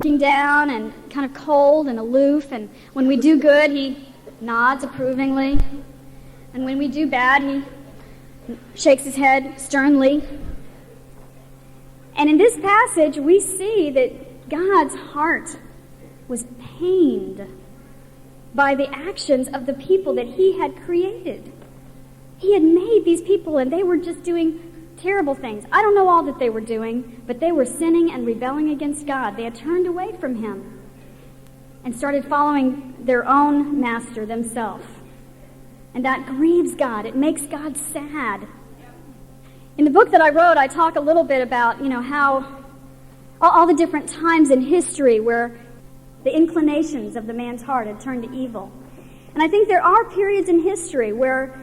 looking down and kind of cold and aloof, and when we do good, he nods approvingly, and when we do bad, he shakes his head sternly. And in this passage, we see that God's heart was pained by the actions of the people that he had created. He had made these people, and they were just doing terrible things. I don't know all that they were doing, but they were sinning and rebelling against God. They had turned away from him and started following their own master themselves. And that grieves God. It makes God sad. In the book that I wrote, I talk a little bit about, how all the different times in history where the inclinations of the man's heart had turned to evil. And I think there are periods in history where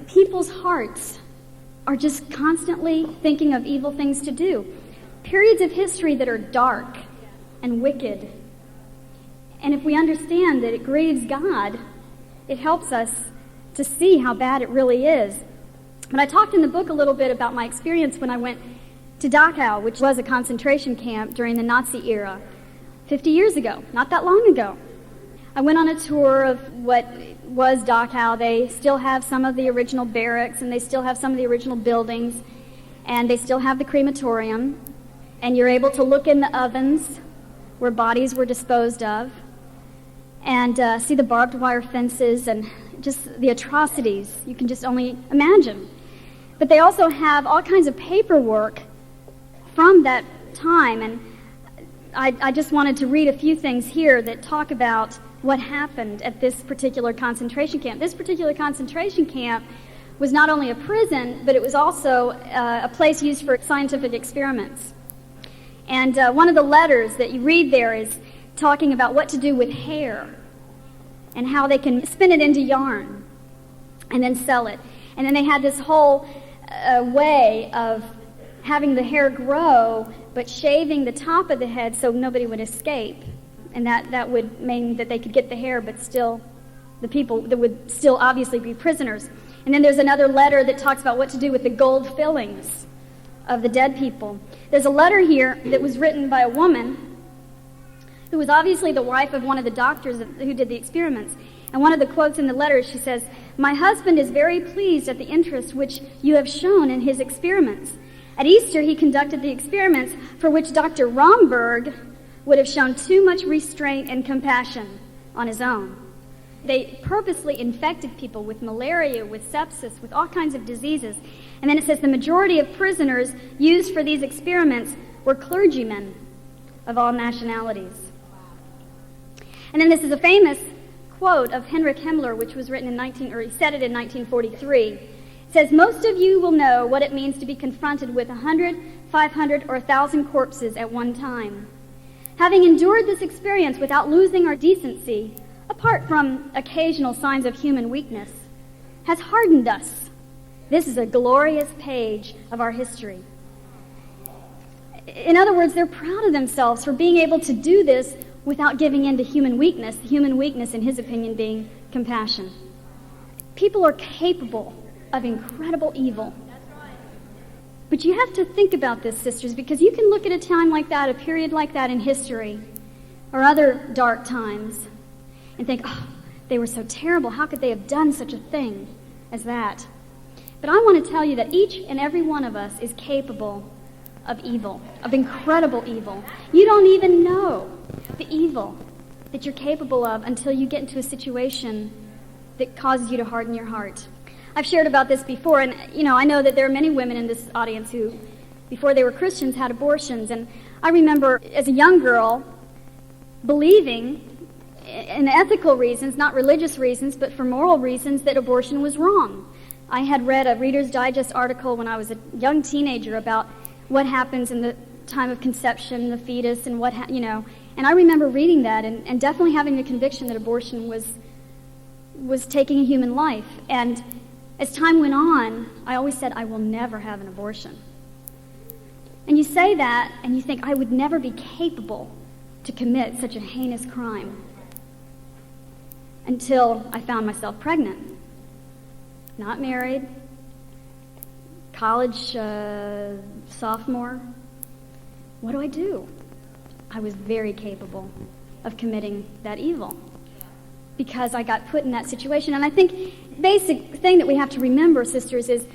people's hearts are just constantly thinking of evil things to do. Periods of history that are dark and wicked. And if we understand that it grieves God, it helps us to see how bad it really is. But I talked in the book a little bit about my experience when I went to Dachau, which was a concentration camp during the Nazi era, 50 years ago, not that long ago. I went on a tour of what was Dachau. They still have some of the original barracks, and they still have some of the original buildings, and they still have the crematorium, and you're able to look in the ovens where bodies were disposed of, and see the barbed wire fences and just the atrocities you can just only imagine. But they also have all kinds of paperwork from that time, and I just wanted to read a few things here that talk about what happened at this particular concentration camp. This particular concentration camp was not only a prison, but it was also a place used for scientific experiments. And one of the letters that you read there is talking about what to do with hair and how they can spin it into yarn and then sell it. And then they had this whole way of having the hair grow, but shaving the top of the head so nobody would escape. And that would mean that they could get the hair, but still, the people that would still obviously be prisoners. And then there's another letter that talks about what to do with the gold fillings of the dead people. There's a letter here that was written by a woman who was obviously the wife of one of the doctors who did the experiments. And one of the quotes in the letter, she says, "My husband is very pleased at the interest which you have shown in his experiments. At Easter, he conducted the experiments for which Dr. Romberg would have shown too much restraint and compassion on his own. They purposely infected people with malaria, with sepsis, with all kinds of diseases." And then it says the majority of prisoners used for these experiments were clergymen of all nationalities. And then this is a famous quote of Heinrich Himmler, which was written he said it in 1943. It says, "Most of you will know what it means to be confronted with 100, 500, or 1,000 corpses at one time. Having endured this experience without losing our decency, apart from occasional signs of human weakness, has hardened us. This is a glorious page of our history." In other words, they're proud of themselves for being able to do this without giving in to human weakness, in his opinion, being compassion. People are capable of incredible evil. But you have to think about this, sisters, because you can look at a time like that, a period like that in history, or other dark times, and think, oh, they were so terrible. How could they have done such a thing as that? But I want to tell you that each and every one of us is capable of evil, of incredible evil. You don't even know the evil that you're capable of until you get into a situation that causes you to harden your heart. I've shared about this before, and I know that there are many women in this audience who, before they were Christians, had abortions. And I remember as a young girl believing, in ethical reasons, not religious reasons, but for moral reasons, that abortion was wrong. I had read a Reader's Digest article when I was a young teenager about what happens in the time of conception, the fetus, and and I remember reading that and definitely having the conviction that abortion was taking a human life. And as time went on, I always said, I will never have an abortion. And you say that, and you think, I would never be capable to commit such a heinous crime, until I found myself pregnant. Not married, college sophomore. What do? I was very capable of committing that evil because I got put in that situation. And I think basic thing that we have to remember, sisters, is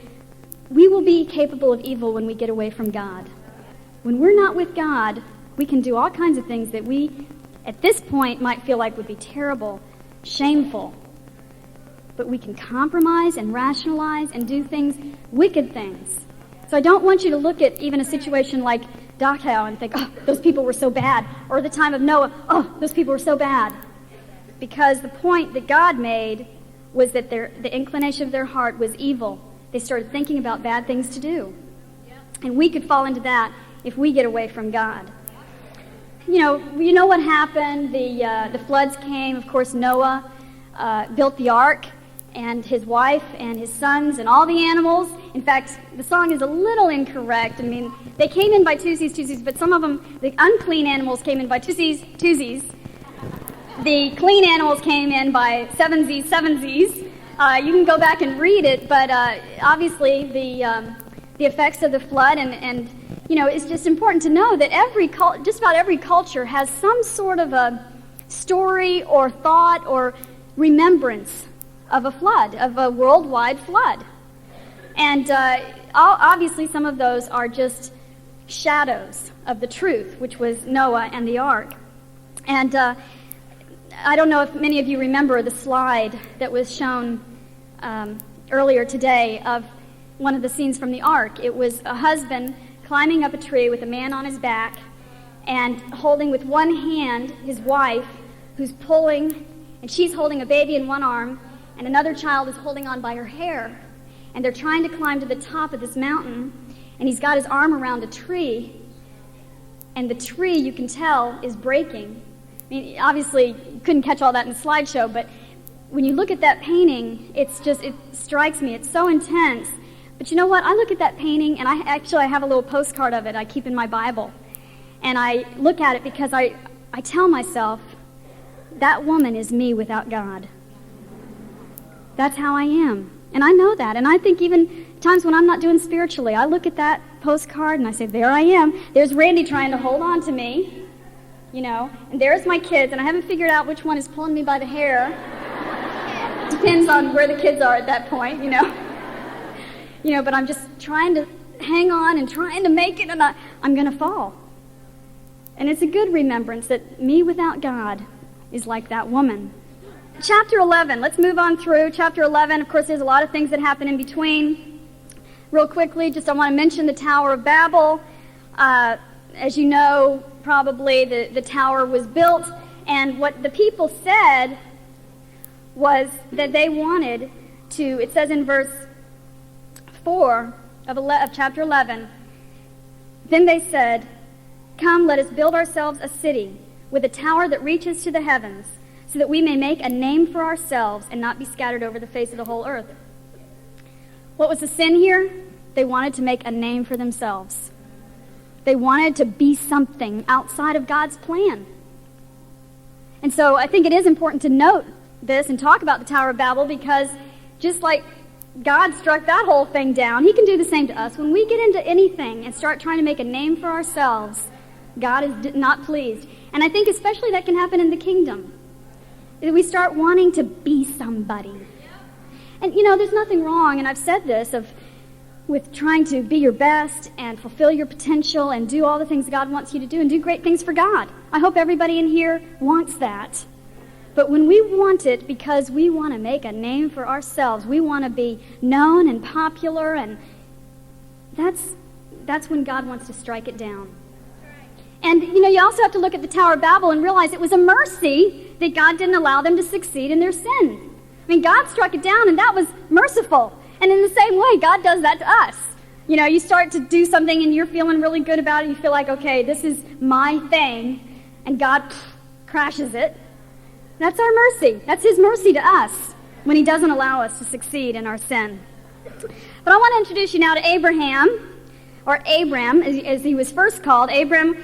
we will be capable of evil when we get away from God. When we're not with God, we can do all kinds of things that we, at this point, might feel like would be terrible, shameful. But we can compromise and rationalize and do things, wicked things. So I don't want you to look at even a situation like Dachau and think, oh, those people were so bad. Or the time of Noah, oh, those people were so bad. Because the point that God made was that the inclination of their heart was evil. They started thinking about bad things to do. And we could fall into that if we get away from God. You know what happened? The floods came. Of course, Noah built the ark, and his wife and his sons and all the animals. In fact, the song is a little incorrect. I mean, they came in by twosies, but some of them, the unclean animals came in by twosies. The clean animals came in by sevensies. You can go back and read it, but obviously the effects of the flood and it's just important to know that just about every culture has some sort of a story or thought or remembrance of a flood, of a worldwide flood. And obviously some of those are just shadows of the truth, which was Noah and the ark. And I don't know if many of you remember the slide that was shown earlier today of one of the scenes from the ark. It was a husband climbing up a tree with a man on his back and holding with one hand his wife, who's pulling, and she's holding a baby in one arm, and another child is holding on by her hair. And they're trying to climb to the top of this mountain, and he's got his arm around a tree, and the tree, you can tell, is breaking. I mean, obviously, you couldn't catch all that in the slideshow, but when you look at that painting, it strikes me. It's so intense. But you know what? I look at that painting, and I have a little postcard of it I keep in my Bible. And I look at it because I tell myself, that woman is me without God. That's how I am. And I know that. And I think even times when I'm not doing spiritually, I look at that postcard and I say, there I am. There's Randy trying to hold on to me, and there's my kids, and I haven't figured out which one is pulling me by the hair. Depends on where the kids are at that point, but I'm just trying to hang on and trying to make it, and I'm going to fall. And it's a good remembrance that me without God is like that woman. Chapter 11, let's move on through. Chapter 11, of course, there's a lot of things that happen in between. Real quickly, I want to mention the Tower of Babel. As you know, probably the tower was built, and what the people said was that they wanted to, it says in verse 4 of chapter 11, then they said, come, let us build ourselves a city with a tower that reaches to the heavens, so that we may make a name for ourselves and not be scattered over the face of the whole earth. What was the sin here? They wanted to make a name for themselves. They wanted to be something outside of God's plan. And so I think it is important to note this and talk about the Tower of Babel, because just like God struck that whole thing down, He can do the same to us. When we get into anything and start trying to make a name for ourselves, God is not pleased. And I think especially that can happen in the kingdom. We start wanting to be somebody. And, there's nothing wrong, and I've said this, with trying to be your best and fulfill your potential and do all the things God wants you to do and do great things for God. I hope everybody in here wants that. But when we want it because we want to make a name for ourselves, we want to be known and popular, and that's when God wants to strike it down. And, you also have to look at the Tower of Babel and realize it was a mercy that God didn't allow them to succeed in their sin. I mean, God struck it down, and that was merciful. And in the same way, God does that to us. You start to do something, and you're feeling really good about it. You feel like, okay, this is my thing, and God crashes it. That's our mercy. That's His mercy to us when He doesn't allow us to succeed in our sin. But I want to introduce you now to Abraham, or Abram, as he was first called. Abram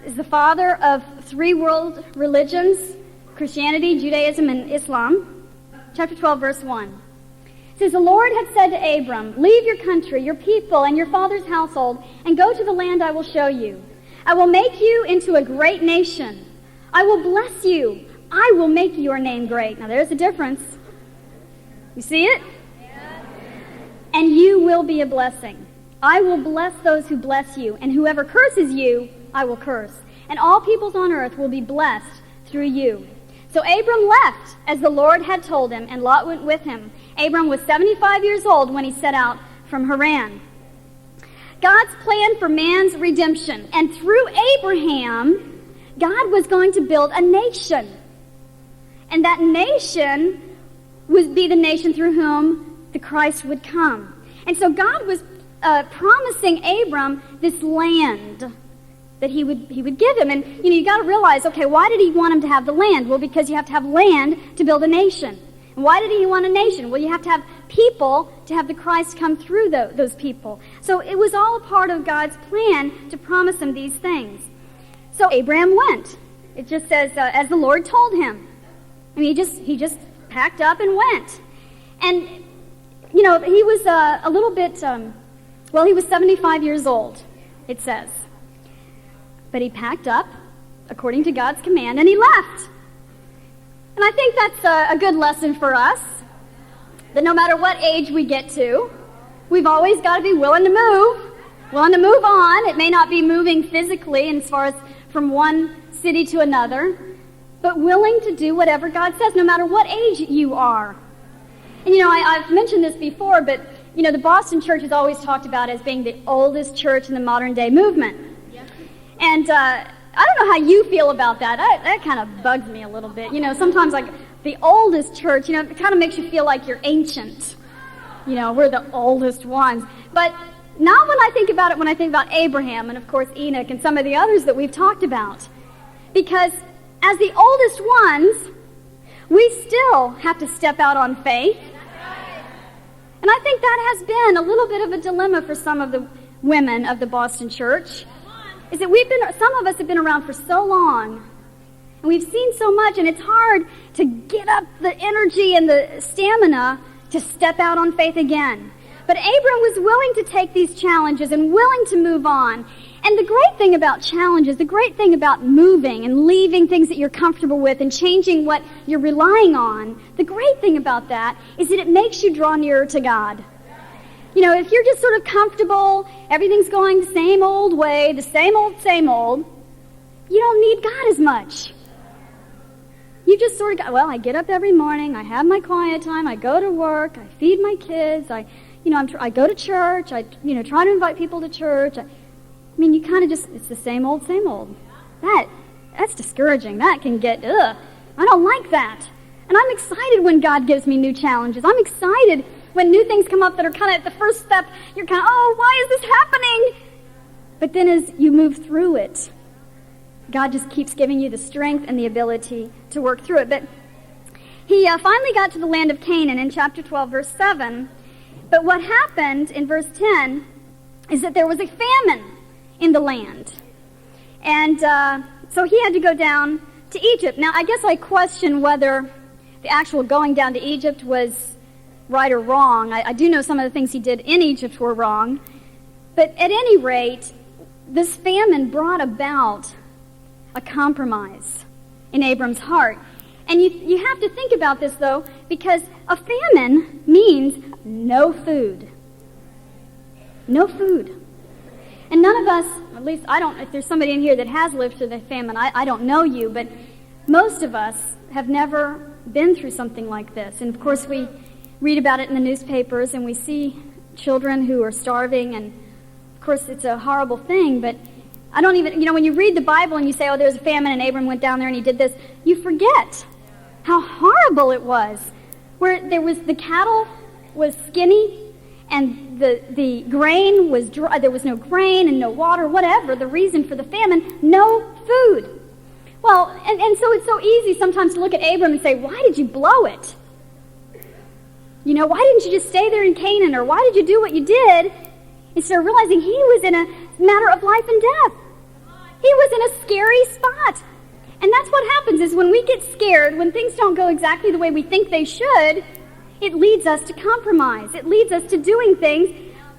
is the father of 3 world religions: Christianity, Judaism, and Islam. Chapter 12, verse 1. It says, the Lord had said to Abram, leave your country, your people, and your father's household, and go to the land I will show you. I will make you into a great nation. I will bless you. I will make your name great. Now there's a difference. You see it? Yeah. And you will be a blessing. I will bless those who bless you, and whoever curses you, I will curse. And all peoples on earth will be blessed through you. So Abram left as the Lord had told him, and Lot went with him. Abram was 75 years old when he set out from Haran. God's plan for man's redemption. And through Abraham, God was going to build a nation. And that nation would be the nation through whom the Christ would come. And so God was promising Abram this land that he would give him. And you got to realize, okay, why did he want him to have the land? Well, because you have to have land to build a nation. And why did he want a nation? Well, you have to have people to have the Christ come through those people. So it was all a part of God's plan to promise him these things. So Abraham went. It just says, as the Lord told him. I mean, he just packed up and went. And, he was a little bit, he was 75 years old, it says. But he packed up, according to God's command, and he left. And I think that's a good lesson for us, that no matter what age we get to, we've always got to be willing to move on. It may not be moving physically and as far as from one city to another, but willing to do whatever God says, no matter what age you are. And I've mentioned this before, but the Boston Church is always talked about as being the oldest church in the modern day movement. Yep. And I don't know how you feel about that. That kind of bugs me a little bit. Sometimes like the oldest church, it kind of makes you feel like you're ancient. We're the oldest ones. But not when I think about it, when I think about Abraham and, of course, Enoch and some of the others that we've talked about. Because as the oldest ones, we still have to step out on faith. And I think that has been a little bit of a dilemma for some of the women of the Boston Church. Is that some of us have been around for so long, and we've seen so much, and it's hard to get up the energy and the stamina to step out on faith again. But Abram was willing to take these challenges and willing to move on. And the great thing about challenges, the great thing about moving and leaving things that you're comfortable with and changing what you're relying on, the great thing about that is that it makes you draw nearer to God. If you're just sort of comfortable, everything's going the same old way, the same old, you don't need God as much. You just sort of I get up every morning, I have my quiet time, I go to work, I feed my kids, I go to church, I try to invite people to church. You kind of just, it's the same old. That's discouraging. That can get, I don't like that. And I'm excited when God gives me new challenges. I'm excited when new things come up that are kind of at the first step, you're kind of, why is this happening? But then as you move through it, God just keeps giving you the strength and the ability to work through it. But he finally got to the land of Canaan in chapter 12, verse 7. But what happened in verse 10 is that there was a famine in the land. And so he had to go down to Egypt. Now, I guess I question whether the actual going down to Egypt was right or wrong. I do know some of the things he did in Egypt were wrong. But at any rate, this famine brought about a compromise in Abram's heart. And you have to think about this, though, because a famine means no food. No food. And none of us, at least I don't, if there's somebody in here that has lived through the famine, I don't know you, but most of us have never been through something like this. And of course we read about it in the newspapers and we see children who are starving, and of course it's a horrible thing, but I don't even, when you read the Bible and you say, there's a famine and Abram went down there and he did this, you forget how horrible it was. Where there was, the cattle was skinny and the grain was dry, there was no grain and no water, whatever the reason for the famine, no food. Well, and so it's so easy sometimes to look at Abram and say, why did you blow it? Why didn't you just stay there in Canaan, or why did you do what you did? Instead of realizing he was in a matter of life and death. He was in a scary spot. And that's what happens is when we get scared, when things don't go exactly the way we think they should, it leads us to compromise. It leads us to doing things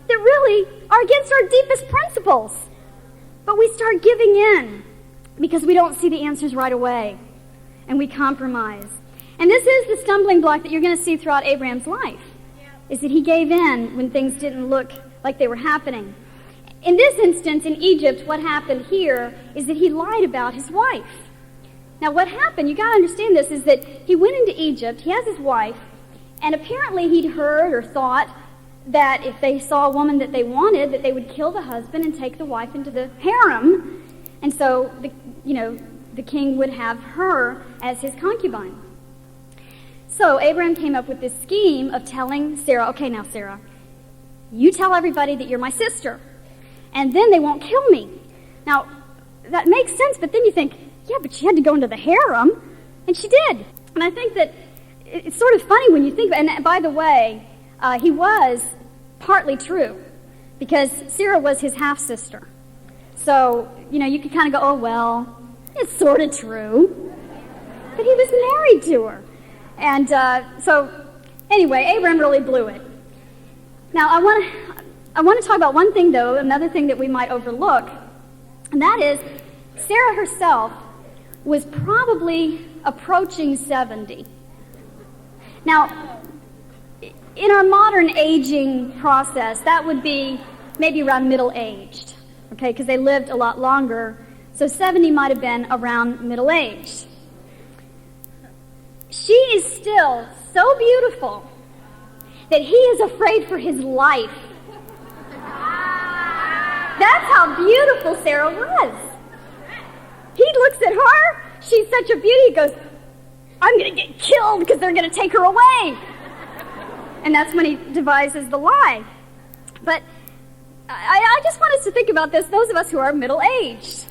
that really are against our deepest principles. But we start giving in because we don't see the answers right away, and we compromise. And this is the stumbling block that you're going to see throughout Abraham's life, is that he gave in when things didn't look like they were happening. In this instance, in Egypt, what happened here is that he lied about his wife. Now, what happened, you got to understand this, is that he went into Egypt, he has his wife, and apparently he'd heard or thought that if they saw a woman that they wanted, that they would kill the husband and take the wife into the harem, and so the king would have her as his concubine. So Abraham came up with this scheme of telling Sarah, okay, now Sarah, you tell everybody that you're my sister, and then they won't kill me. Now, that makes sense, but then you think, yeah, but she had to go into the harem, and she did. And I think that it's sort of funny when you think about it. And by the way, he was partly true, because Sarah was his half-sister. So, you could kind of go, oh, well, it's sort of true. But he was married to her. And so, anyway, Abraham really blew it. Now, I want to talk about one thing, though, another thing that we might overlook, and that is Sarah herself was probably approaching 70. Now, in our modern aging process, that would be maybe around middle-aged, okay, because they lived a lot longer, so 70 might have been around middle-aged. She is still so beautiful that he is afraid for his life. That's how beautiful Sarah was. He looks at her, she's such a beauty, he goes, I'm going to get killed because they're going to take her away. And that's when he devises the lie. But I just want us to think about this, those of us who are middle-aged.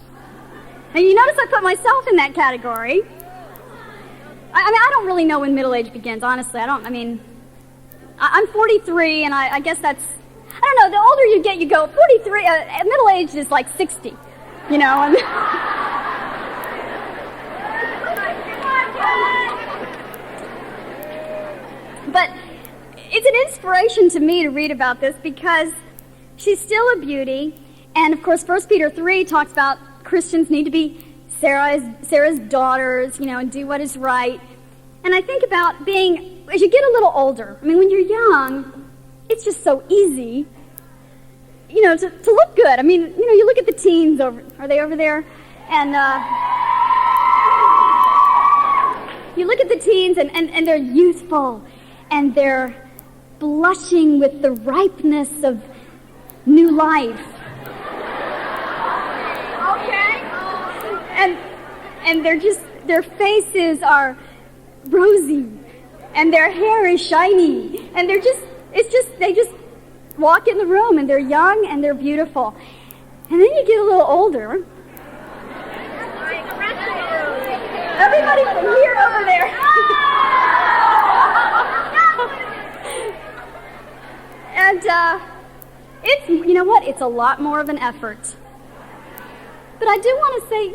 And you notice I put myself in that category. I don't really know when middle age begins, honestly. I'm 43, and I guess that's, I don't know, the older you get, you go, 43, middle age is like 60, And but it's an inspiration to me to read about this because she's still a beauty, and of course 1 Peter 3 talks about Christians need to be Sarah's daughters, and do what is right. And I think about being, as you get a little older, when you're young, it's just so easy, to look good. You look at the teens are they over there? And you look at the teens and they're youthful and they're blushing with the ripeness of new life. And their faces are rosy, and their hair is shiny, and they just walk in the room, and they're young, and they're beautiful. And then you get a little older. Everybody from here over there. And it's, it's a lot more of an effort. But I do want to say,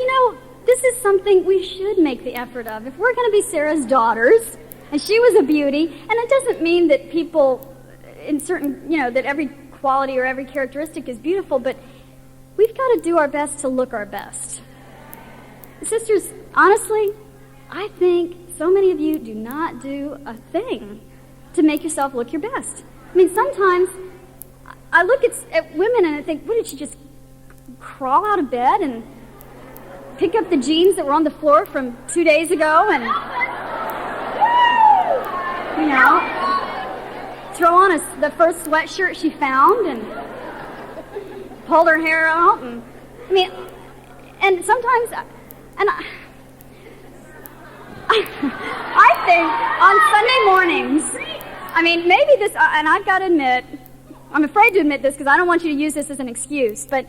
this is something we should make the effort of. If we're going to be Sarah's daughters, and she was a beauty, and it doesn't mean that people in certain, that every quality or every characteristic is beautiful, but we've got to do our best to look our best. Sisters, honestly, I think so many of you do not do a thing to make yourself look your best. Sometimes I look at women and I think, what, did she just crawl out of bed and pick up the jeans that were on the floor from 2 days ago and, throw on the first sweatshirt she found and pulled her hair out and sometimes, I think on Sunday mornings, maybe this, and I've got to admit, I'm afraid to admit this because I don't want you to use this as an excuse, but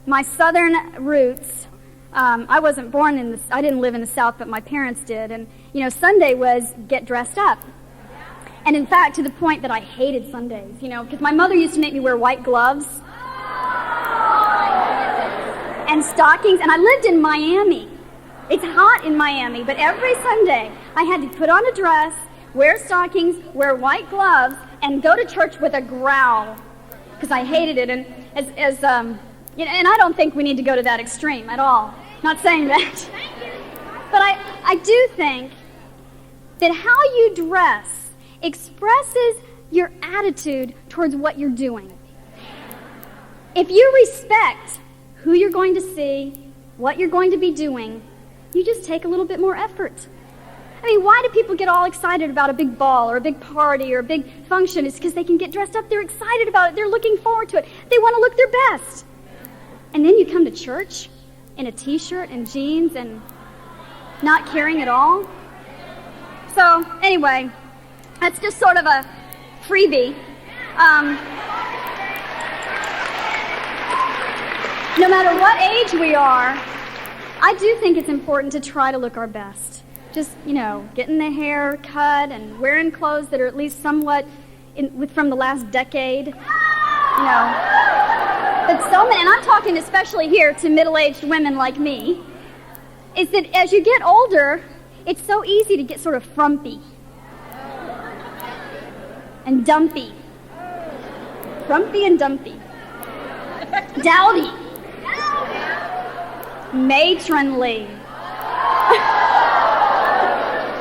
my southern roots, I wasn't born I didn't live in the South, but my parents did, and, Sunday was get dressed up. And in fact, to the point that I hated Sundays, because my mother used to make me wear white gloves and stockings, and I lived in Miami. It's hot in Miami, but every Sunday I had to put on a dress, wear stockings, wear white gloves, and go to church with a growl because I hated it. And as And I don't think we need to go to that extreme at all. Not saying that. But I do think that how you dress expresses your attitude towards what you're doing. If you respect who you're going to see, what you're going to be doing, you just take a little bit more effort. I mean, why do people get all excited about a big ball or a big party or a big function? It's because they can get dressed up. They're excited about it. They're looking forward to it. They want to look their best. And then you come to church in a t-shirt and jeans and not caring at all. So, anyway, that's just sort of a freebie. No matter what age we are, I do think it's important to try to look our best. Just, getting the hair cut and wearing clothes that are at least somewhat from the last decade. But so many, and I'm talking especially here to middle-aged women like me, is that as you get older, it's so easy to get sort of frumpy and dumpy. Frumpy and dumpy. Dowdy. Matronly.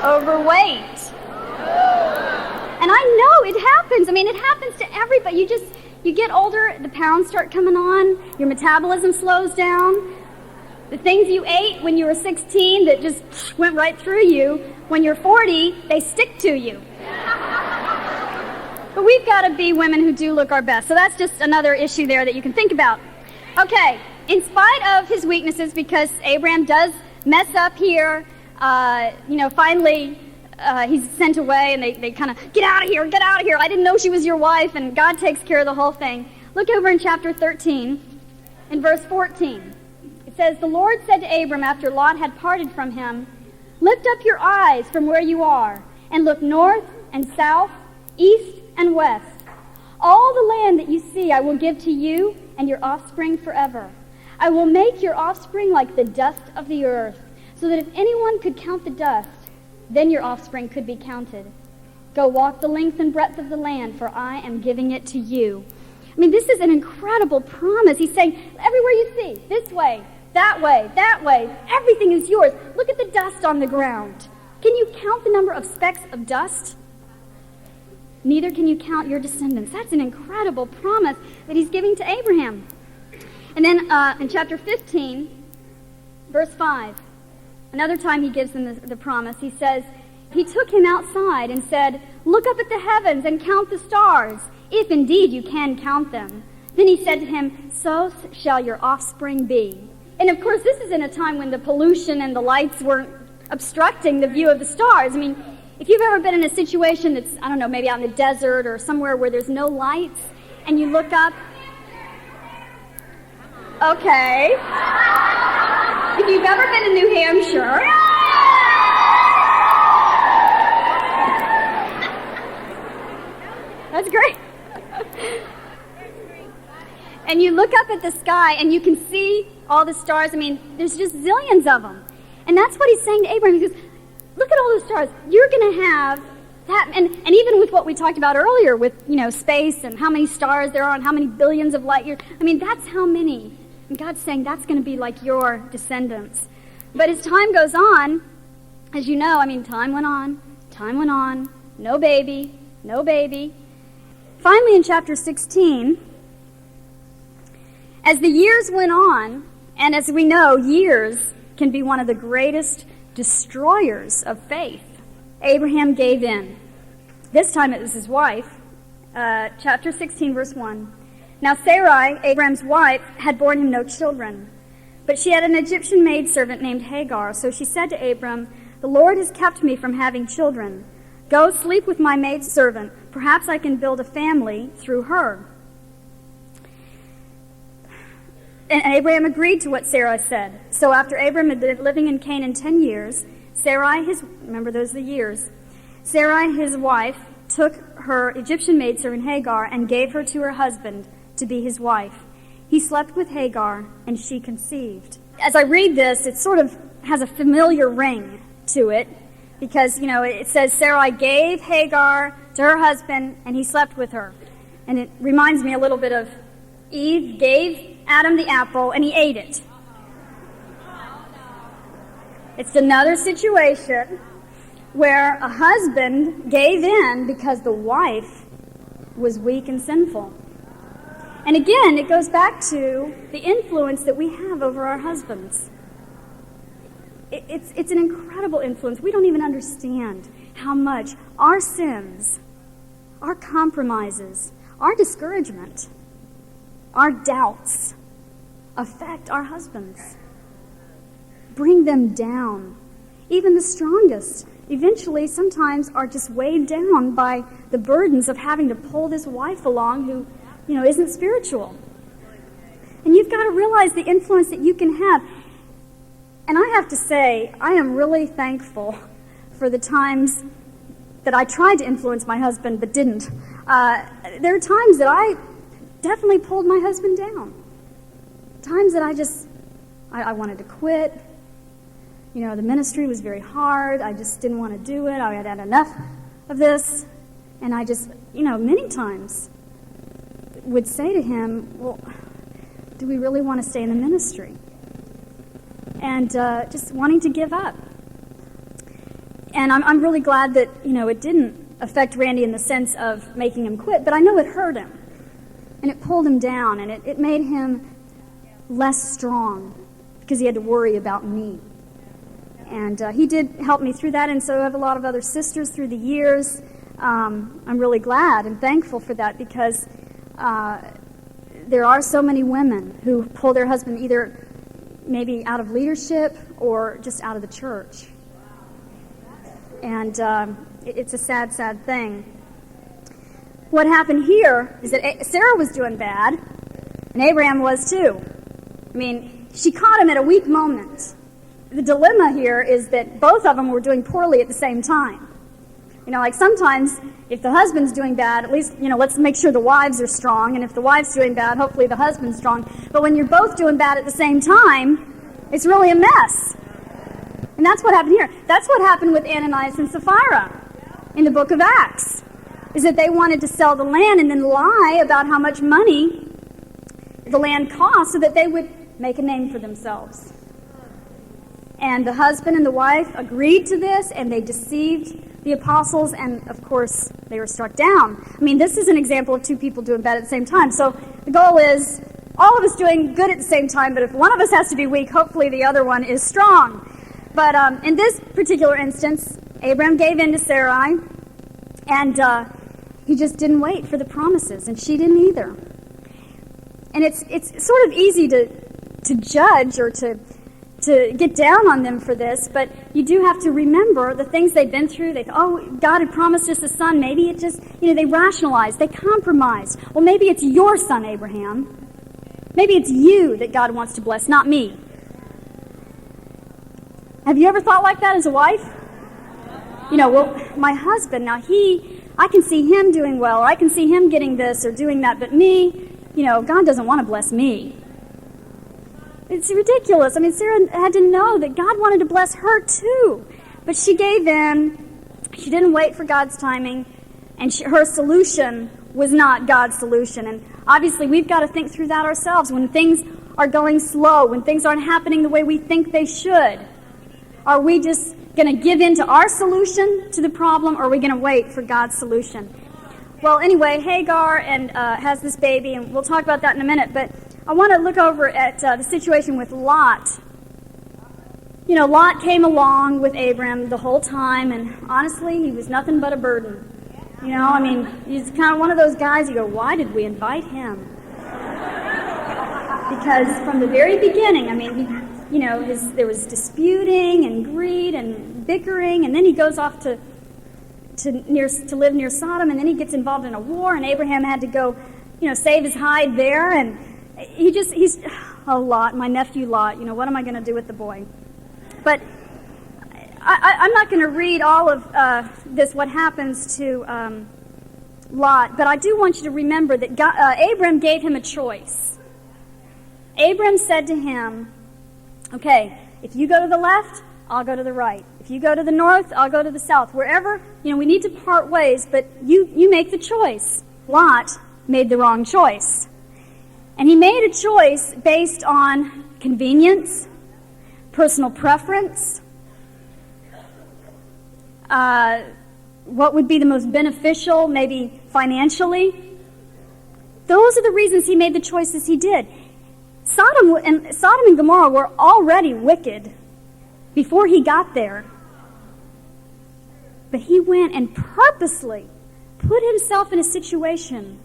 Overweight. And I know it happens. I mean, it happens to everybody. You get older, the pounds start coming on, your metabolism slows down. The things you ate when you were 16 that just went right through you, when you're 40, they stick to you. But we've got to be women who do look our best. So that's just another issue there that you can think about. Okay, in spite of his weaknesses, because Abraham does mess up here, finally he's sent away and they kind of, get out of here, I didn't know she was your wife, and God takes care of the whole thing. Look over in chapter 13, in verse 14. It says, the Lord said to Abram after Lot had parted from him, lift up your eyes from where you are, and look north and south, east and west. All the land that you see I will give to you and your offspring forever. I will make your offspring like the dust of the earth, so that if anyone could count the dust, then your offspring could be counted. Go walk the length and breadth of the land, for I am giving it to you. I mean, this is an incredible promise. He's saying, everywhere you see, this way, that way, everything is yours. Look at the dust on the ground. Can you count the number of specks of dust? Neither can you count your descendants. That's an incredible promise that he's giving to Abraham. And then in chapter 15, verse 5, another time he gives them the promise. He says, he took him outside and said, look up at the heavens and count the stars, if indeed you can count them. Then he said to him, so shall your offspring be. And of course, this is in a time when the pollution and the lights weren't obstructing the view of the stars. I mean, if you've ever been in a situation that's, I don't know, maybe out in the desert or somewhere where there's no lights, and you look up, okay. If you've ever been in New Hampshire, that's great. And you look up at the sky and you can see all the stars. I mean, there's just zillions of them. And that's what he's saying to Abraham. He says, look at all those stars. You're going to have that. And even with what we talked about earlier with, space and how many stars there are and how many billions of light years. I mean, that's how many. And God's saying that's going to be like your descendants. But as time goes on, as you know, time went on, no baby. Finally, in chapter 16, as the years went on, and as we know, years can be one of the greatest destroyers of faith, Abraham gave in. This time it was his wife. Chapter 16, verse 1. Now Sarai, Abraham's wife, had borne him no children, but she had an Egyptian maidservant named Hagar. So she said to Abram, the Lord has kept me from having children. Go sleep with my maidservant. Perhaps I can build a family through her. And Abraham agreed to what Sarah said. So after Abraham had been living in Canaan 10 years, Sarai, his wife, took her Egyptian maidservant Hagar and gave her to her husband to be his wife. He slept with Hagar, and she conceived. As I read this, it sort of has a familiar ring to it, because, it says Sarai gave Hagar to her husband, and he slept with her. And it reminds me a little bit of Eve gave Adam the apple and he ate it. It's another situation where a husband gave in because the wife was weak and sinful. And again, it goes back to the influence that we have over our husbands. It's an incredible influence. We don't even understand how much our sins, our compromises, our discouragement, our doubts affect our husbands. Bring them down. Even the strongest eventually sometimes are just weighed down by the burdens of having to pull this wife along who, isn't spiritual. And you've got to realize the influence that you can have. And I have to say, I am really thankful for the times that I tried to influence my husband but didn't. There are times that I definitely pulled my husband down. Times that I wanted to quit. The ministry was very hard. I just didn't want to do it. I had had enough of this. And I just, many times would say to him, well, do we really want to stay in the ministry? And just wanting to give up. And I'm really glad that, it didn't affect Randy in the sense of making him quit, but I know it hurt him. And it pulled him down, and it made him less strong because he had to worry about me. And he did help me through that, and so I have a lot of other sisters through the years. I'm really glad and thankful for that because there are so many women who pull their husband either maybe out of leadership or just out of the church. And it's a sad, sad thing. What happened here is that Sarah was doing bad, and Abraham was too. I mean, she caught him at a weak moment. The dilemma here is that both of them were doing poorly at the same time. Like sometimes if the husband's doing bad, at least, let's make sure the wives are strong. And if the wife's doing bad, hopefully the husband's strong. But when you're both doing bad at the same time, it's really a mess. And that's what happened here. That's what happened with Ananias and Sapphira in the book of Acts, is that they wanted to sell the land and then lie about how much money the land cost so that they would make a name for themselves. And the husband and the wife agreed to this, and they deceived the apostles, and of course, they were struck down. I mean, this is an example of two people doing bad at the same time. So the goal is all of us doing good at the same time, but if one of us has to be weak, hopefully the other one is strong. But in this particular instance, Abraham gave in to Sarai, and he just didn't wait for the promises, and she didn't either. And it's sort of easy to judge or to get down on them for this, but you do have to remember the things they've been through. God had promised us a son. Maybe it just, they rationalized, they compromised. Well, maybe it's your son, Abraham. Maybe it's you that God wants to bless, not me. Have you ever thought like that as a wife? Well, my husband, now I can see him doing well, or I can see him getting this or doing that, but me, God doesn't want to bless me. It's ridiculous. I mean, Sarah had to know that God wanted to bless her too. But she gave in. She didn't wait for God's timing. And her solution was not God's solution. And obviously, we've got to think through that ourselves. When things are going slow, when things aren't happening the way we think they should, are we just going to give in to our solution to the problem, or are we going to wait for God's solution? Well, anyway, Hagar has this baby, and we'll talk about that in a minute. But I want to look over at the situation with Lot. Lot came along with Abram the whole time, and honestly, he was nothing but a burden. He's kind of one of those guys, you go, why did we invite him? Because from the very beginning, there was disputing and greed and bickering, and then he goes off to live near Sodom, and then he gets involved in a war, and Abraham had to go, save his hide there, and he's Lot, my nephew Lot, what am I going to do with the boy? But I'm not going to read all of this, what happens to Lot, but I do want you to remember that Abram gave him a choice. Abram said to him, okay, if you go to the left, I'll go to the right. If you go to the north, I'll go to the south. Wherever, we need to part ways, but you make the choice. Lot made the wrong choice. And he made a choice based on convenience, personal preference, what would be the most beneficial, maybe financially. Those are the reasons he made the choices he did. Sodom and Gomorrah were already wicked before he got there. But he went and purposely put himself in a situation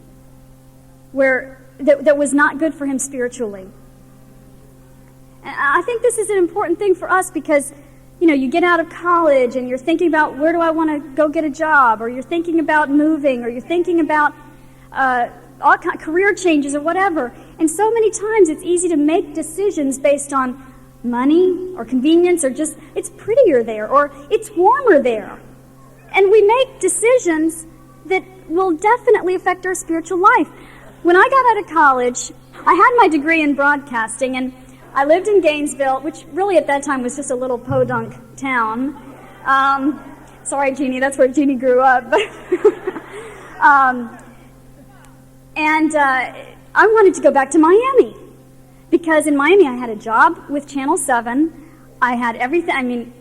where that was not good for him spiritually. And I think this is an important thing for us because, you get out of college and you're thinking about where do I want to go get a job, or you're thinking about moving, or you're thinking about all kind of career changes or whatever. And so many times it's easy to make decisions based on money or convenience, or just it's prettier there, or it's warmer there. And we make decisions that will definitely affect our spiritual life. When I got out of college, I had my degree in broadcasting, and I lived in Gainesville, which really at that time was just a little podunk town. Sorry, Jeannie, that's where Jeannie grew up. And I wanted to go back to Miami, because in Miami I had a job with Channel 7. I had everything. I mean,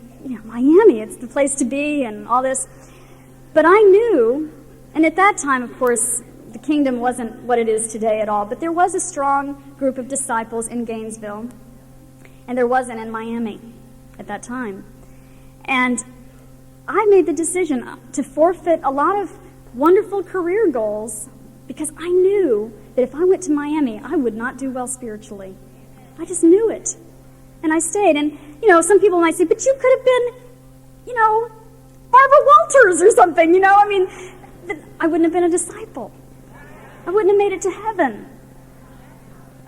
Miami, it's the place to be and all this. But I knew, and at that time, of course, the kingdom wasn't what it is today at all, but there was a strong group of disciples in Gainesville, and there wasn't in Miami at that time. And I made the decision to forfeit a lot of wonderful career goals because I knew that if I went to Miami, I would not do well spiritually. I just knew it. And I stayed. And, some people might say, but you could have been, Barbara Walters or something, I wouldn't have been a disciple. I wouldn't have made it to heaven.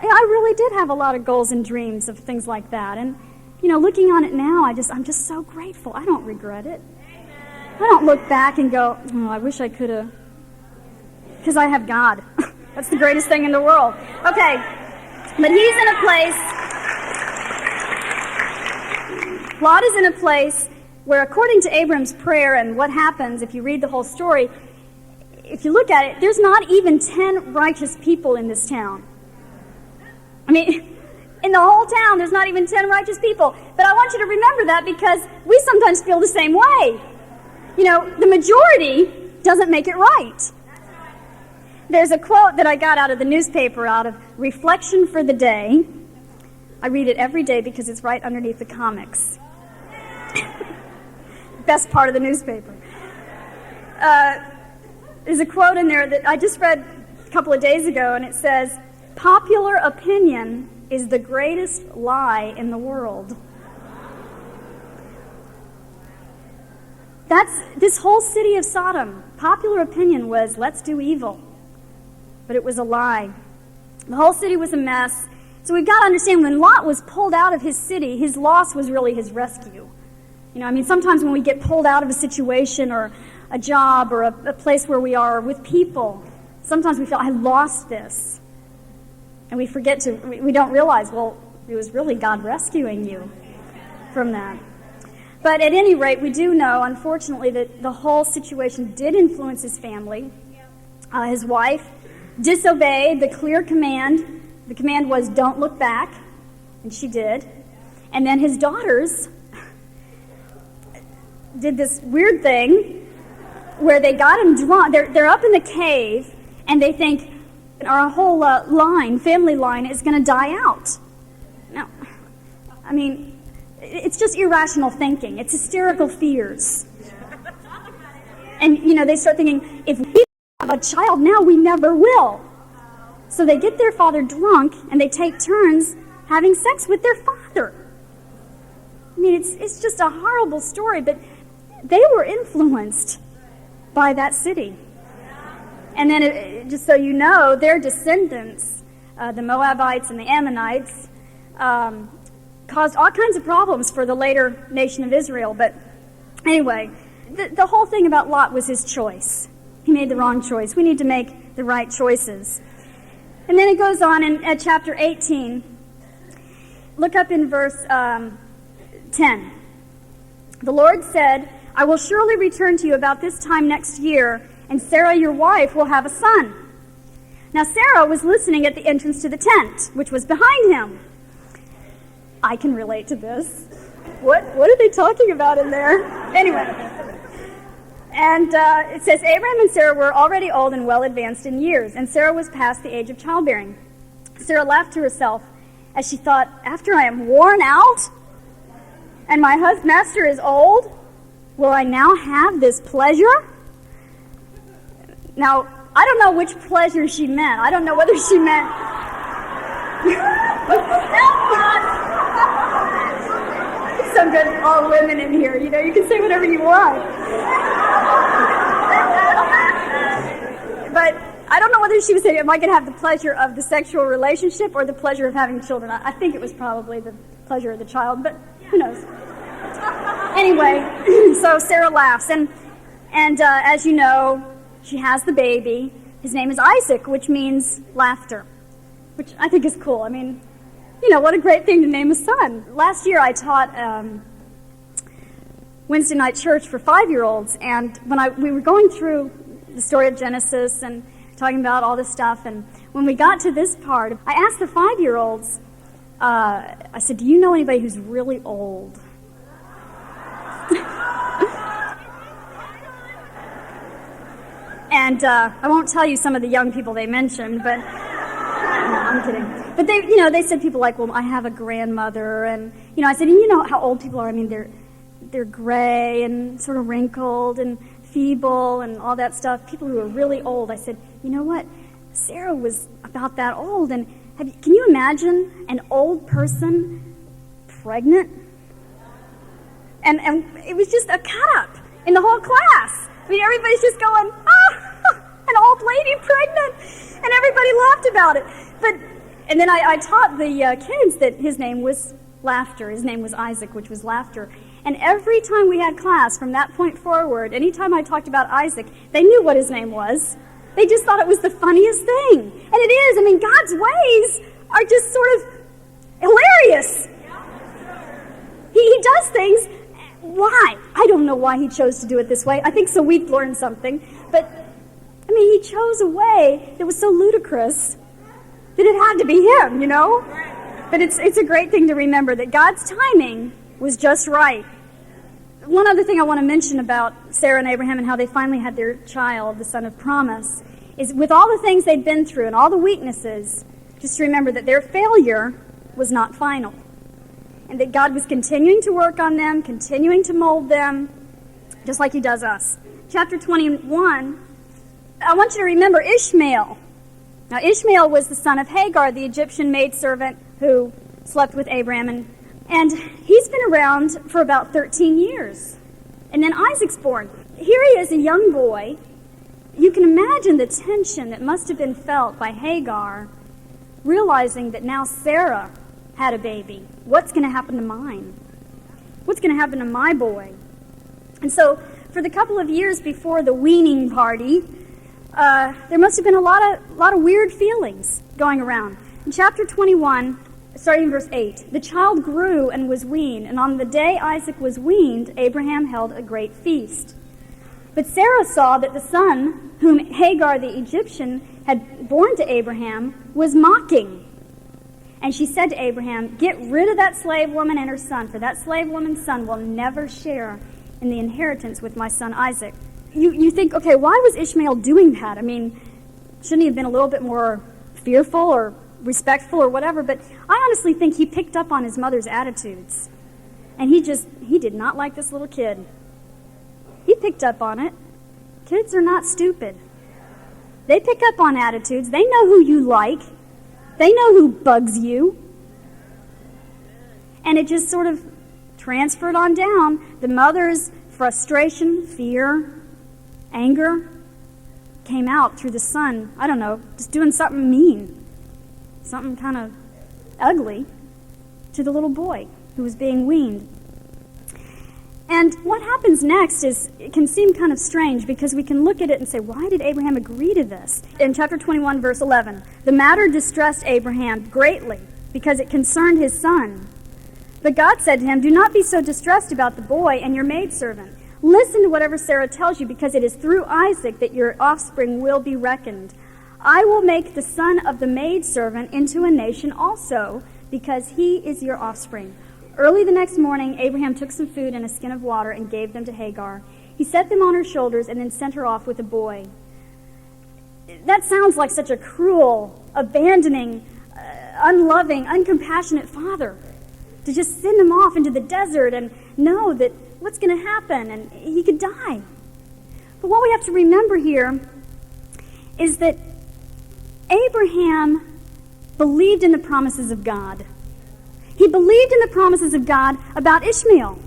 I really did have a lot of goals and dreams of things like that. And, looking on it now, I'm just so grateful. I don't regret it. I don't look back and go, oh, I wish I could have. Because I have God. That's the greatest thing in the world. Okay, but he's in a place, Lot is in a place where, according to Abram's prayer and what happens if you read the whole story, if you look at it, there's not even 10 righteous people in this town. I mean, in the whole town, there's not even 10 righteous people. But I want you to remember that because we sometimes feel the same way. The majority doesn't make it right. There's a quote that I got out of the newspaper, out of Reflection for the Day. I read it every day because it's right underneath the comics. Best part of the newspaper. There's a quote in there that I just read a couple of days ago, and it says, "Popular opinion is the greatest lie in the world." That's this whole city of Sodom. Popular opinion was, let's do evil. But it was a lie. The whole city was a mess. So we've got to understand, when Lot was pulled out of his city, his loss was really his rescue. Sometimes when we get pulled out of a situation or a job or a place where we are with people, sometimes we feel, I lost this. And we don't realize, well, it was really God rescuing you from that. But at any rate, we do know, unfortunately, that the whole situation did influence his family. His wife disobeyed the clear command. The command was, don't look back, and she did. And then his daughters did this weird thing where they got him drunk. They're up in the cave, and they think our whole family line is going to die out. No. It's just irrational thinking. It's hysterical fears. And, they start thinking, if we have a child now, we never will. So they get their father drunk, and they take turns having sex with their father. It's just a horrible story, but they were influenced by that city. And then, just so you know, their descendants, the Moabites and the Ammonites, caused all kinds of problems for the later nation of Israel. But anyway, the whole thing about Lot was his choice. He made the wrong choice. We need to make the right choices. And then it goes on in chapter 18. Look up in verse 10. The Lord said, I will surely return to you about this time next year, and Sarah your wife will have a son. Now Sarah was listening at the entrance to the tent, which was behind him. I can relate to this. What are they talking about in there? Anyway. And it says, Abraham and Sarah were already old and well advanced in years, and Sarah was past the age of childbearing. Sarah laughed to herself as she thought, after I am worn out and my master is old, will I now have this pleasure? Now, I don't know which pleasure she meant. I don't know whether she meant... Some good all women in here, you can say whatever you want. But I don't know whether she was saying, am I going to have the pleasure of the sexual relationship or the pleasure of having children? I think it was probably the pleasure of the child, but who knows? Anyway, so Sarah laughs, and as you know, she has the baby. His name is Isaac, which means laughter, which I think is cool. I mean, what a great thing to name a son. Last year I taught Wednesday night church for 5-year-olds, and when we were going through the story of Genesis and talking about all this stuff, and when we got to this part, I asked the 5-year-olds, I said, do you know anybody who's really old? And I won't tell you some of the young people they mentioned, but no, I'm kidding. But they said people like, well, I have a grandmother, and I said, and you know how old people are. I mean, they're gray and sort of wrinkled and feeble and all that stuff. People who are really old. I said, you know what? Sarah was about that old, and can you imagine an old person pregnant? And it was just a cut-up in the whole class. I mean, everybody's just going, an old lady pregnant, and everybody laughed about it. And then I taught the kids that his name was laughter. His name was Isaac, which was laughter. And every time we had class from that point forward, anytime I talked about Isaac, they knew what his name was. They just thought it was the funniest thing. And it is. I mean, God's ways are just sort of hilarious. He does things. Why? I don't know why he chose to do it this way. I think so we'd learn something. But, I mean, he chose a way that was so ludicrous that it had to be him, But it's a great thing to remember that God's timing was just right. One other thing I want to mention about Sarah and Abraham and how they finally had their child, the son of promise, is with all the things they'd been through and all the weaknesses, just remember that their failure was not final. And that God was continuing to work on them, continuing to mold them, just like he does us. Chapter 21, I want you to remember Ishmael. Now, Ishmael was the son of Hagar, the Egyptian maidservant who slept with Abraham, and he's been around for about 13 years. And then Isaac's born. Here he is, a young boy. You can imagine the tension that must have been felt by Hagar, realizing that now Sarah had a baby. What's going to happen to mine? What's going to happen to my boy? And so, for the couple of years before the weaning party, there must have been a lot of weird feelings going around. In chapter 21, starting in verse 8, the child grew and was weaned, and on the day Isaac was weaned, Abraham held a great feast. But Sarah saw that the son, whom Hagar the Egyptian had borne to Abraham, was mocking. And she said to Abraham, get rid of that slave woman and her son, for that slave woman's son will never share in the inheritance with my son Isaac. You think, okay, why was Ishmael doing that? I mean, shouldn't he have been a little bit more fearful or respectful or whatever? But I honestly think he picked up on his mother's attitudes. And he did not like this little kid. He picked up on it. Kids are not stupid. They pick up on attitudes. They know who you like. They know who bugs you. And it just sort of transferred on down. The mother's frustration, fear, anger came out through the son, I don't know, just doing something mean, something kind of ugly to the little boy who was being weaned. And what happens next it can seem kind of strange because we can look at it and say, why did Abraham agree to this? In chapter 21, verse 11, the matter distressed Abraham greatly because it concerned his son. But God said to him, do not be so distressed about the boy and your maidservant. Listen to whatever Sarah tells you, because it is through Isaac that your offspring will be reckoned. I will make the son of the maidservant into a nation also, because he is your offspring. Early the next morning, Abraham took some food and a skin of water and gave them to Hagar. He set them on her shoulders and then sent her off with a boy. That sounds like such a cruel, abandoning, unloving, uncompassionate father, to just send him off into the desert and know that what's going to happen and he could die. But what we have to remember here is that Abraham believed in the promises of God. He believed in the promises of God about Ishmael.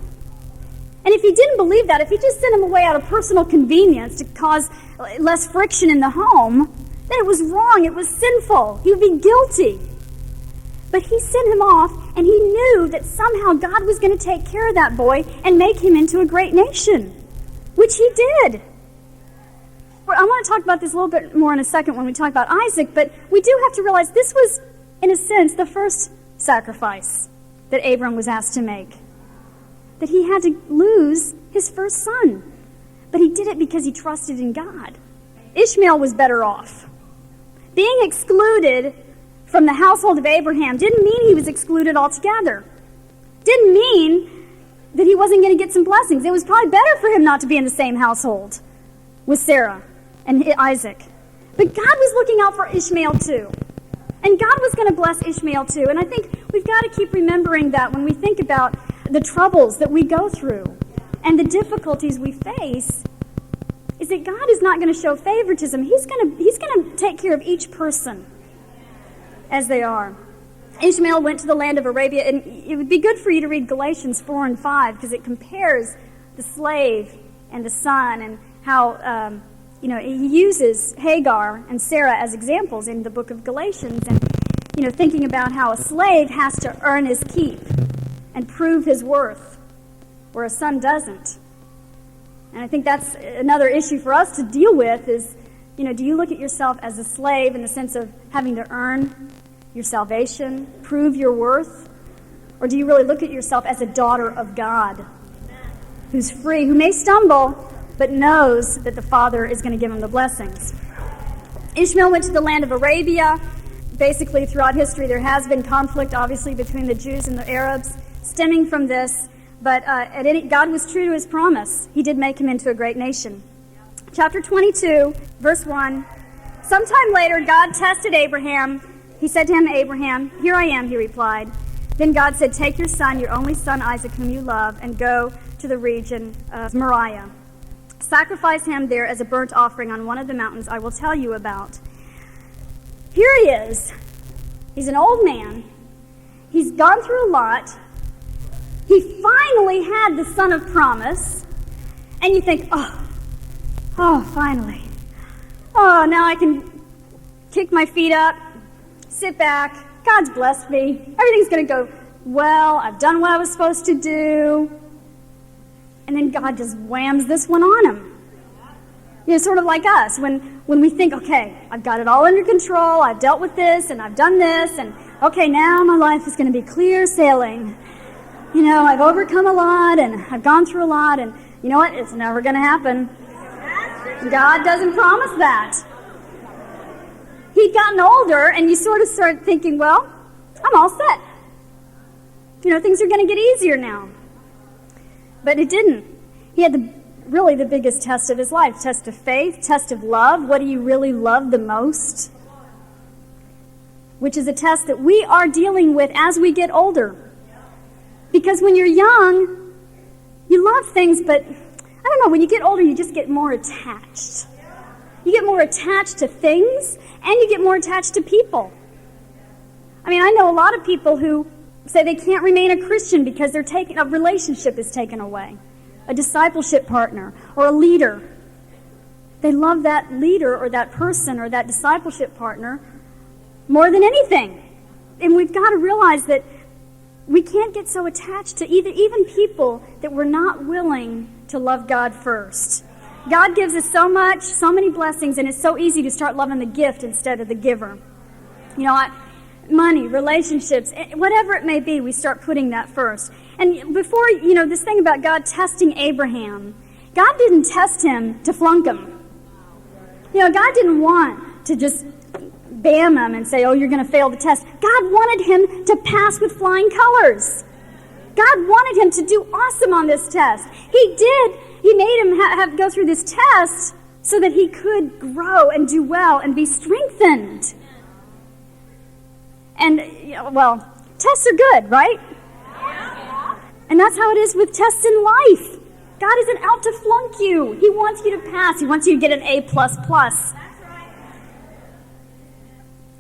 And if he didn't believe that, if he just sent him away out of personal convenience to cause less friction in the home, then it was wrong, it was sinful, he would be guilty. But he sent him off, and he knew that somehow God was going to take care of that boy and make him into a great nation, which he did. I want to talk about this a little bit more in a second when we talk about Isaac, but we do have to realize this was, in a sense, the first sacrifice that Abram was asked to make. That he had to lose his first son. But he did it because he trusted in God. Ishmael was better off. Being excluded from the household of Abraham didn't mean he was excluded altogether. Didn't mean that he wasn't going to get some blessings. It was probably better for him not to be in the same household with Sarah and Isaac. But God was looking out for Ishmael too. And God was going to bless Ishmael too. And I think we've got to keep remembering that when we think about the troubles that we go through and the difficulties we face, is that God is not going to show favoritism. He's going to take care of each person as they are. Ishmael went to the land of Arabia, and it would be good for you to read Galatians 4 and 5 because it compares the slave and the son and how he uses Hagar and Sarah as examples in the book of Galatians, and thinking about how a slave has to earn his keep and prove his worth, where a son doesn't. And I think that's another issue for us to deal with is, do you look at yourself as a slave in the sense of having to earn your salvation, prove your worth? Or do you really look at yourself as a daughter of God, who's free, who may stumble, but knows that the Father is going to give him the blessings? Ishmael went to the land of Arabia. Basically, throughout history, there has been conflict, obviously, between the Jews and the Arabs, stemming from this. But God was true to his promise. He did make him into a great nation. Chapter 22, verse 1. Sometime later, God tested Abraham. He said to him, Abraham, "Here I am," he replied. Then God said, "Take your son, your only son Isaac, whom you love, and go to the region of Moriah. Sacrifice him there as a burnt offering on one of the mountains I will tell you about." Here he is. He's an old man. He's gone through a lot. He finally had the son of promise. And you think, oh, finally. Oh, now I can kick my feet up, sit back. God's blessed me. Everything's going to go well. I've done what I was supposed to do. And then God just whams this one on him. Sort of like us, when we think, okay, I've got it all under control, I've dealt with this, and I've done this, and okay, now my life is going to be clear sailing. I've overcome a lot, and I've gone through a lot, and you know what? It's never going to happen. God doesn't promise that. He'd gotten older, and you sort of start thinking, well, I'm all set. Things are going to get easier now. But it didn't. He had really the biggest test of his life. Test of faith, test of love. What do you really love the most? Which is a test that we are dealing with as we get older. Because when you're young, you love things, but I don't know, when you get older, you just get more attached. You get more attached to things, and you get more attached to people. I know a lot of people who say they can't remain a Christian because a relationship is taken away. A discipleship partner or a leader. They love that leader or that person or that discipleship partner more than anything. And we've got to realize that we can't get so attached to even people that we're not willing to love God first. God gives us so much, so many blessings, and it's so easy to start loving the gift instead of the giver. Money, relationships, whatever it may be, we start putting that first. And before, this thing about God testing Abraham, God didn't test him to flunk him. God didn't want to just, spam him and say, oh, you're going to fail the test. God wanted him to pass with flying colors. God wanted him to do awesome on this test. He did. He made him have go through this test so that he could grow and do well and be strengthened. And, well, tests are good, right? And that's how it is with tests in life. God isn't out to flunk you. He wants you to pass. He wants you to get an A++.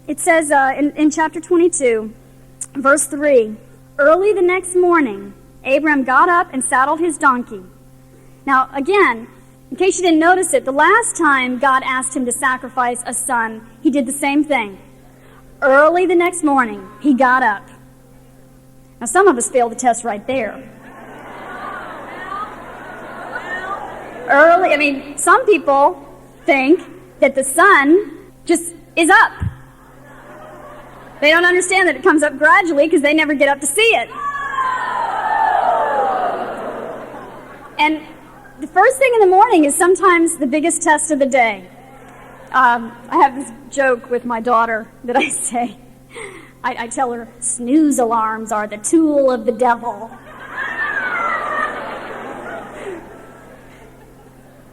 It says in chapter 22, verse 3, early the next morning, Abram got up and saddled his donkey. Now, again, in case you didn't notice it, the last time God asked him to sacrifice a son, he did the same thing. Early the next morning, he got up. Now, some of us failed the test right there. Some people think that the sun just is up. They don't understand that it comes up gradually because they never get up to see it. And the first thing in the morning is sometimes the biggest test of the day. I have this joke with my daughter that I say. I tell her, snooze alarms are the tool of the devil.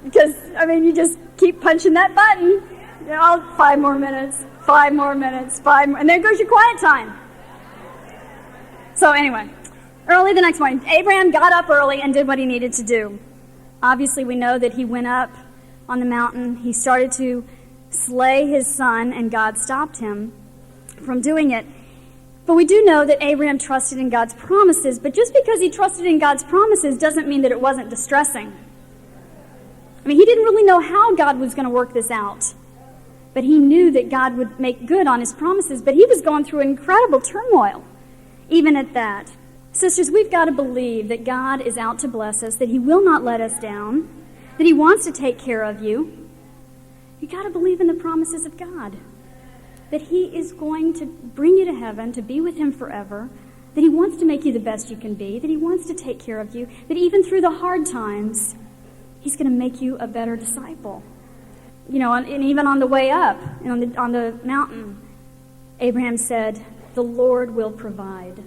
Because, you just keep punching that button. 5 more minutes, 5 more minutes, 5 more, and there goes your quiet time. So anyway, early the next morning, Abraham got up early and did what he needed to do. Obviously, we know that he went up on the mountain. He started to slay his son, and God stopped him from doing it. But we do know that Abraham trusted in God's promises, but just because he trusted in God's promises doesn't mean that it wasn't distressing. He didn't really know how God was going to work this out, but he knew that God would make good on his promises, but he was going through incredible turmoil, even at that. Sisters, we've got to believe that God is out to bless us, that he will not let us down, that he wants to take care of you. You've got to believe in the promises of God, that he is going to bring you to heaven, to be with him forever, that he wants to make you the best you can be, that he wants to take care of you, that even through the hard times, he's going to make you a better disciple. And even on the way up, on the mountain, Abraham said, the Lord will provide.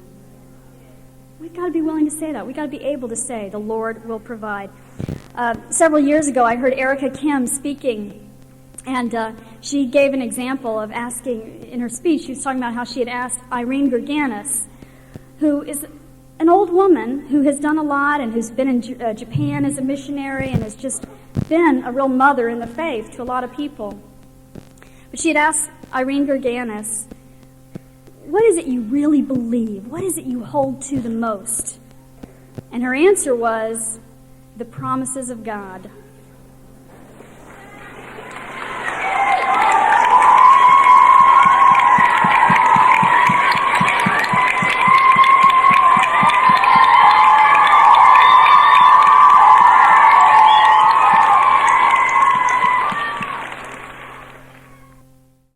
We've got to be willing to say that. We've got to be able to say, the Lord will provide. Several years ago, I heard Erica Kim speaking, and she gave an example of asking, in her speech, she was talking about how she had asked Irene Gerganis, who is an old woman who has done a lot and who's been in Japan as a missionary and has just been a real mother in the faith to a lot of people. But she had asked Irene Gerganis, what is it you really believe? What is it you hold to the most? And her answer was, the promises of God.